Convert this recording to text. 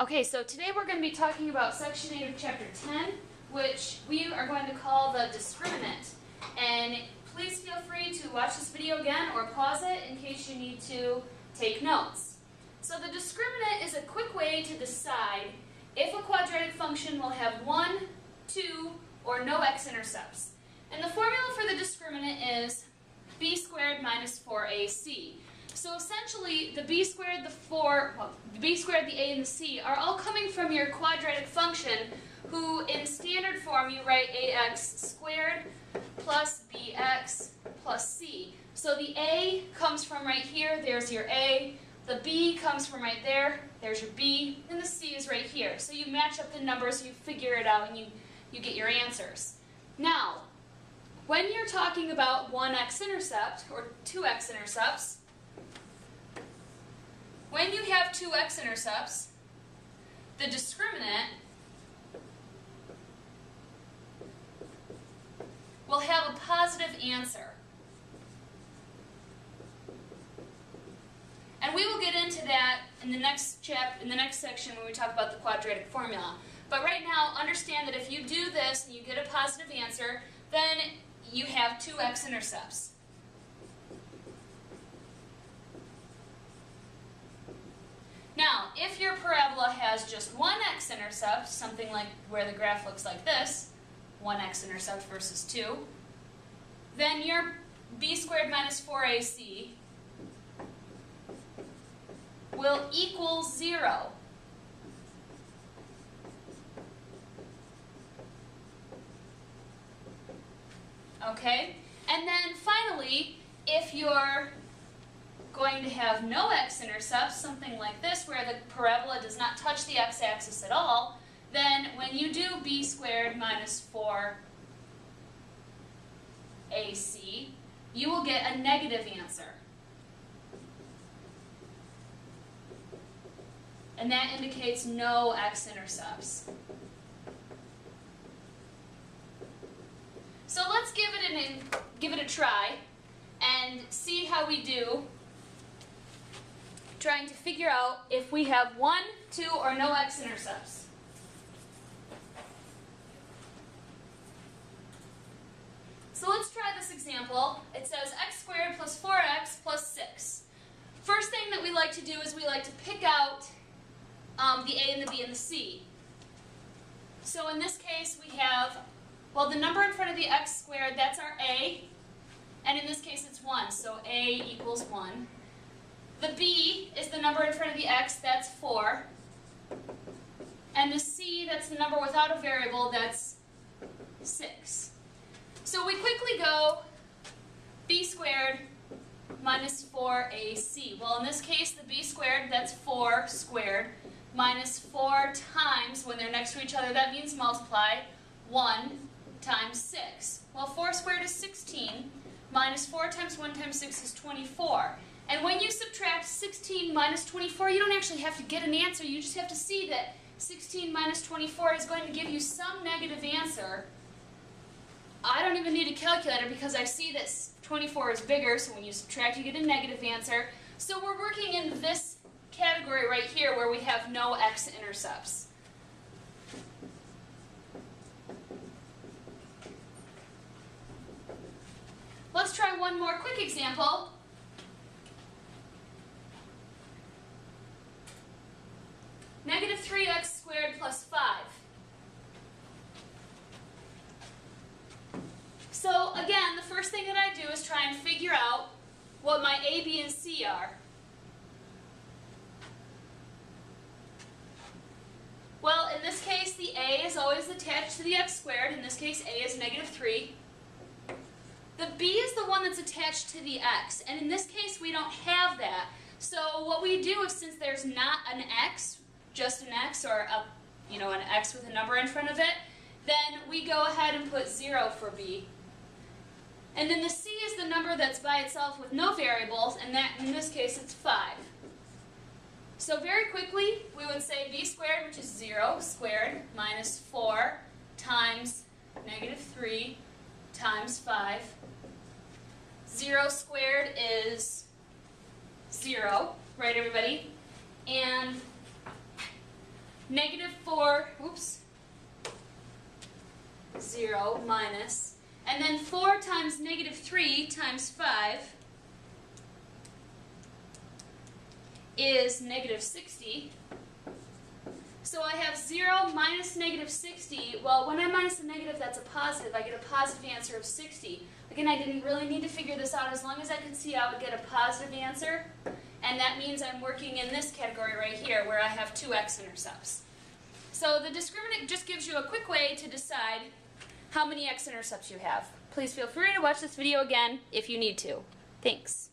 Okay, so today we're going to be talking about Section 8 of Chapter 10, which we are going to call the discriminant. And please feel free to watch this video again or pause it in case you need to take notes. So the discriminant is a quick way to decide if a quadratic function will have 1, 2, or no x-intercepts. And the formula for the discriminant is b squared minus 4ac. So essentially, the b squared, the 4, well, the b squared, the a, and the c are all coming from your quadratic function, who in standard form you write ax squared plus bx plus c. So the a comes from right here, there's your a. The b comes from right there, there's your b, and the c is right here. So you match up the numbers, you figure it out, and you get your answers. Now, when you're talking about one x-intercept, or two x-intercepts, when you have two x-intercepts, the discriminant will have a positive answer. And we will get into that in the next section when we talk about the quadratic formula. But right now, understand that if you do this and you get a positive answer, then you have two x-intercepts. Now, if your parabola has just one x-intercept, something like where the graph looks like this, one x-intercept versus 2, then your b squared minus 4ac will equal 0. Okay? And then finally, if you're going to have no x-intercepts, something like this, where the parabola does not touch the x-axis at all, then when you do b squared minus 4ac, you will get a negative answer. And that indicates no x-intercepts. So let's give it a try and see how we do trying to figure out if we have 1, 2, or no x-intercepts. So let's try this example. It says x squared plus 4x plus 6. First thing that we like to do is we like to pick out the a and the b and the c. So in this case we have, well, the number in front of the x squared, that's our a, and in this case it's 1, so a equals 1. The b is the number in front of the x, that's 4. And the c, that's the number without a variable, that's 6. So we quickly go b squared minus 4ac. Well, in this case, the b squared, that's 4 squared, minus 4 times, when they're next to each other, that means multiply, 1 times 6. Well, 4 squared is 16, minus 4 times 1 times 6 is 24. And when you subtract 16 minus 24, you don't actually have to get an answer. You just have to see that 16 minus 24 is going to give you some negative answer. I don't even need a calculator because I see that 24 is bigger, so when you subtract, you get a negative answer. So we're working in this category right here where we have no x-intercepts. Let's try one more quick example. Negative 3x squared plus 5. So again, the first thing that I do is try and figure out what my a, b, and c are. Well, in this case, the a is always attached to the x squared. In this case, a is negative 3. The b is the one that's attached to the x, and in this case, we don't have that. So what we do is, since there's not an x, just an x, or an x with a number in front of it, then we go ahead and put 0 for b. And then the c is the number that's by itself with no variables, and that, in this case, it's 5. So very quickly, we would say b squared, which is 0 squared, minus 4 times negative 3 times 5. 0 squared is 0, right, everybody? And negative 4, 0 minus, and then 4 times negative 3 times 5 is negative 60. So I have 0 minus negative 60. Well, when I minus a negative, that's a positive. I get a positive answer of 60. Again, I didn't really need to figure this out. As long as I could see, I would get a positive answer. And that means I'm working in this category right here, where I have two x-intercepts. So the discriminant just gives you a quick way to decide how many x-intercepts you have. Please feel free to watch this video again if you need to. Thanks.